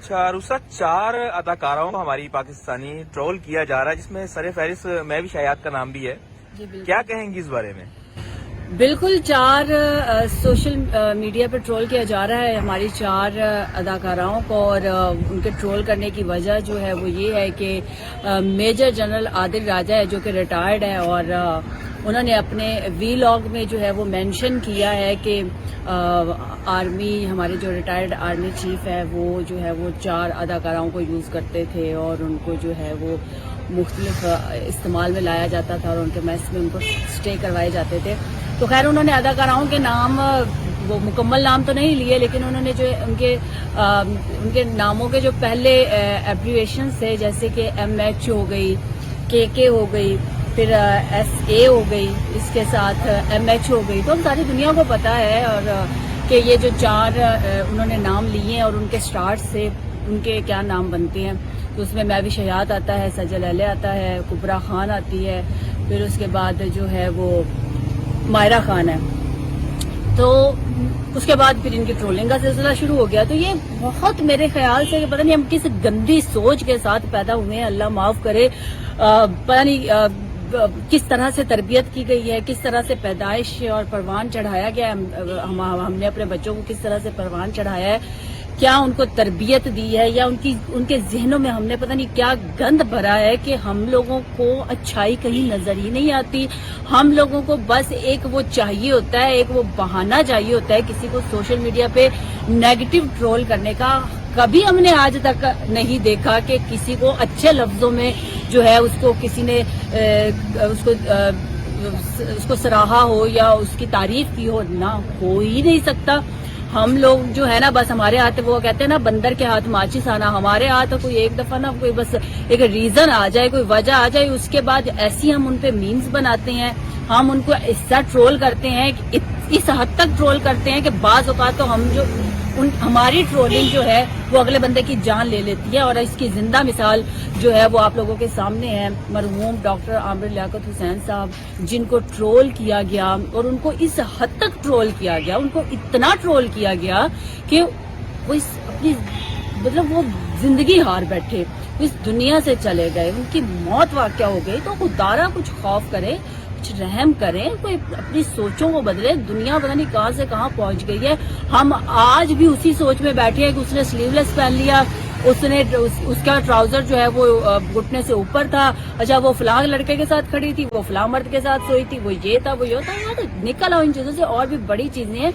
اچھا روسا، 4 اداکاراؤں کو ہماری پاکستانی ٹرول کیا جا رہا ہے، جس میں سر فہرست میں بھی شایات کا نام بھی ہے. جی بالکل. کیا کہیں گی اس بارے میں؟ بالکل 4 سوشل میڈیا پہ ٹرول کیا جا رہا ہے ہماری 4 اداکاراؤں کو، اور ان کے ٹرول کرنے کی وجہ جو ہے وہ یہ ہے کہ میجر جنرل عادل راجہ ہے جو کہ ریٹائرڈ ہے، اور انہوں نے اپنے وی لاگ میں جو ہے وہ مینشن کیا ہے کہ آرمی، ہمارے جو ریٹائرڈ آرمی چیف ہے وہ جو ہے وہ 4 اداکاراؤں کو یوز کرتے تھے، اور ان کو جو ہے وہ مختلف استعمال میں لایا جاتا تھا، اور ان کے میس میں ان کو اسٹے کروائے جاتے تھے. تو خیر انہوں نے اداکاراؤں کے نام، وہ مکمل نام تو نہیں لیے، لیکن انہوں نے جو ان کے ناموں کے جو پہلے ایبریویشنز تھے، جیسے کہ MH ہو گئی، KK ہو گئی، پھر SA ہو گئی، اس کے ساتھ MH ہو گئی. تو ہم ساری دنیا کو پتا ہے اور کہ یہ جو 4 انہوں نے نام لیے ہیں اور ان کے سٹارٹ سے ان کے کیا نام بنتے ہیں. تو اس میں بھی شہیات آتا ہے، سجل اہلِ آتا ہے، کبرا خان آتی ہے، پھر اس کے بعد جو ہے وہ مائرہ خان ہے. تو اس کے بعد پھر ان کی ٹرولنگ کا سلسلہ شروع ہو گیا. تو یہ بہت میرے خیال سے پتہ نہیں ہم کس گندی سوچ کے ساتھ پیدا ہوئے ہیں، اللہ معاف کرے. پتہ نہیں کس طرح سے تربیت کی گئی ہے، کس طرح سے پیدائش اور پروان چڑھایا گیا ہے. ہم نے اپنے بچوں کو کس طرح سے پروان چڑھایا ہے، کیا ان کو تربیت دی ہے، یا ان کے ذہنوں میں ہم نے پتہ نہیں کیا گند بھرا ہے کہ ہم لوگوں کو اچھائی کہیں نظر ہی نہیں آتی. ہم لوگوں کو بس ایک وہ چاہیے ہوتا ہے، ایک وہ بہانہ چاہیے ہوتا ہے کسی کو سوشل میڈیا پہ نیگیٹو ٹرول کرنے کا. کبھی ہم نے آج تک نہیں دیکھا کہ کسی کو اچھے لفظوں میں جو ہے اس کو کسی نے اس کو سراہا ہو یا اس کی تعریف کی ہو، نہ ہو ہی نہیں سکتا. ہم لوگ جو ہے نا بس ہمارے ہاتھ وہ کہتے ہیں نا بندر کے ہاتھ ماچس آنا، ہمارے ہاتھ کوئی ایک دفعہ نا کوئی بس ایک ریزن آ جائے، کوئی وجہ آ جائے، اس کے بعد ایسی ہم ان پہ میمز بناتے ہیں، ہم ان کو اس طرح ٹرول کرتے ہیں، اس حد تک ٹرول کرتے ہیں کہ بعض اوقات تو ہم جو ہماری ٹرولنگ جو ہے وہ اگلے بندے کی جان لے لیتی ہے. اور اس کی زندہ مثال جو ہے وہ آپ لوگوں کے سامنے ہے، مرحوم ڈاکٹر عامر لیاقت حسین صاحب، جن کو ٹرول کیا گیا، اور ان کو اس حد تک ٹرول کیا گیا، ان کو اتنا ٹرول کیا گیا کہ وہ اپنی مطلب وہ زندگی ہار بیٹھے، اس دنیا سے چلے گئے، ان کی موت واقع ہو گئی. تو خدارا کچھ خوف کرے، کچھ رحم کریں، کوئی اپنی سوچوں کو بدلے. دنیا پتہ نہیں کہاں سے کہاں پہنچ گئی ہے. ہم آج بھی اسی سوچ میں بیٹھے ہیں کہ اس نے سلیو لیس پہن لیا، اس کا ٹراؤزر جو ہے وہ گھٹنے سے اوپر تھا، اچھا وہ فلاں لڑکے کے ساتھ کھڑی تھی، وہ فلاں مرد کے ساتھ سوئی تھی، وہ یہ تھا، وہ یہ تھا. یار نکل آؤ ان چیزوں سے. اور بھی بڑی چیزیں ہیں،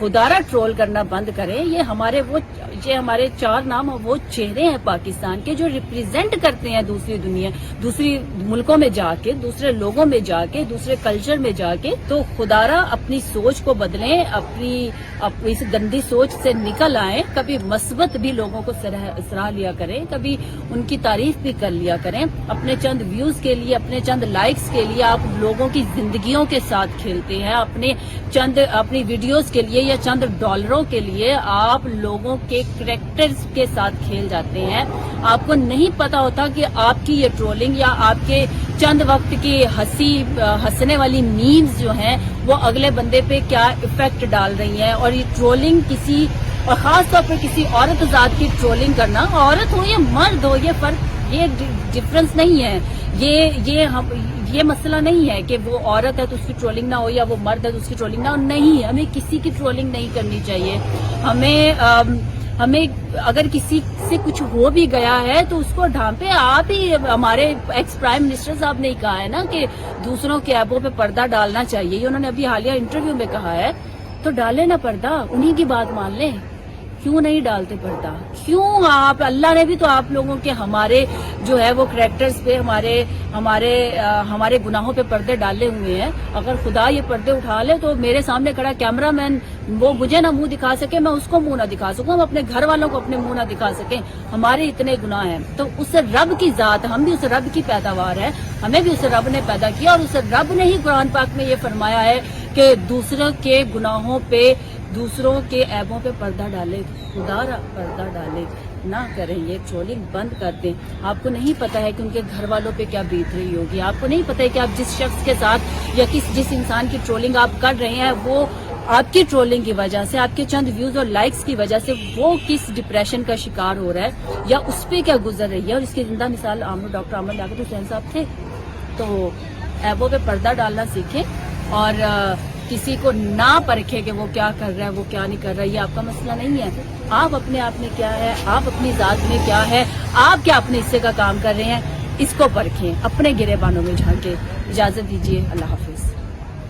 خدارا ٹرول کرنا بند کریں. یہ ہمارے 4 نام وہ چہرے ہیں پاکستان کے جو ریپرزینٹ کرتے ہیں دوسری دنیا، دوسری ملکوں میں جا کے، دوسرے لوگوں میں جا کے، دوسرے کلچر میں جا کے. تو خدارا اپنی سوچ کو بدلیں، اپنی اس گندی سوچ سے نکل آئیں. کبھی مثبت بھی لوگوں کو سراہ لیا کریں، کبھی ان کی تعریف بھی کر لیا کریں. اپنے چند ویوز کے لیے، اپنے چند لائکس کے لیے آپ لوگوں کی زندگیوں کے ساتھ کھیلتے ہیں. اپنی ویڈیوز کے لیے یا چند ڈالروں کے لیے آپ لوگوں کے کریکٹرز کے ساتھ کھیل جاتے ہیں. آپ کو نہیں پتا ہوتا کہ آپ کی یہ ٹرولنگ یا آپ کے چند وقت کی ہنسنے والی میمز جو ہیں وہ اگلے بندے پہ کیا افیکٹ ڈال رہی ہیں. اور یہ ٹرولنگ اور خاص طور پہ کسی عورت ذات کی ٹرولنگ کرنا، عورت ہو یا مرد ہو، یہ فرق، یہ ڈفرنس نہیں ہے. یہ مسئلہ نہیں ہے کہ وہ عورت ہے تو اس کی ٹرولنگ نہ ہو، یا وہ مرد ہے تو اس کی ٹرولنگ نہ ہو. نہیں، ہمیں کسی کی ٹرولنگ نہیں کرنی چاہیے. ہمیں اگر کسی سے کچھ ہو بھی گیا ہے تو اس کو ڈھانپے. آپ ہی ہمارے ایکس پرائم منسٹر صاحب نے کہا ہے نا کہ دوسروں کے عیبوں پہ پردہ ڈالنا چاہیے. انہوں نے ابھی حالیہ انٹرویو میں کہا ہے، تو ڈالے نا پردہ، انہی کی بات مان لیں. کیوں نہیں ڈالتے پردہ؟ کیوں آپ، اللہ نے بھی تو آپ لوگوں کے ہمارے جو ہے وہ کریکٹرز پہ، ہمارے گناہوں پہ پردے ڈالے ہوئے ہیں. اگر خدا یہ پردے اٹھا لے تو میرے سامنے کھڑا کیمرہ مین وہ مجھے نہ منہ دکھا سکے، میں اس کو منہ نہ دکھا سکوں، ہم اپنے گھر والوں کو اپنے منہ نہ دکھا سکیں. ہمارے اتنے گناہ ہیں. تو اس رب کی ذات، ہم بھی اس رب کی پیداوار ہے، ہمیں بھی اس رب نے پیدا کیا. اور اس رب نے ہی قرآن پاک میں یہ فرمایا ہے کہ دوسروں کے گناہوں پہ، دوسروں کے عیبوں پہ پردہ ڈالے. خدا پردہ ڈالے نہ کریں. یہ ٹرولنگ بند کر دیں. آپ کو نہیں پتا ہے کہ ان کے گھر والوں پہ کیا بیت رہی ہوگی. آپ کو نہیں پتا ہے کہ آپ جس شخص کے ساتھ یا جس انسان کی ٹرولنگ آپ کر رہے ہیں وہ آپ کی ٹرولنگ کی وجہ سے، آپ کے چند ویوز اور لائکس کی وجہ سے وہ کس ڈپریشن کا شکار ہو رہا ہے یا اس پہ کیا گزر رہی ہے. اور اس کی زندہ مثال ڈاکٹر عامر لیاقت حسین صاحب تھے. تو ایبوں پہ پردہ ڈالنا سیکھیں اور کسی کو نہ پرکھے کہ وہ کیا کر رہا ہے، وہ کیا نہیں کر رہا ہے. یہ آپ کا مسئلہ نہیں ہے. آپ اپنے آپ میں کیا ہے، آپ اپنی ذات میں کیا ہے، آپ کیا اپنے حصے کا کام کر رہے ہیں، اس کو پرکھیں، اپنے گریبانوں میں جھانکیں. اجازت دیجیے، اللہ حافظ.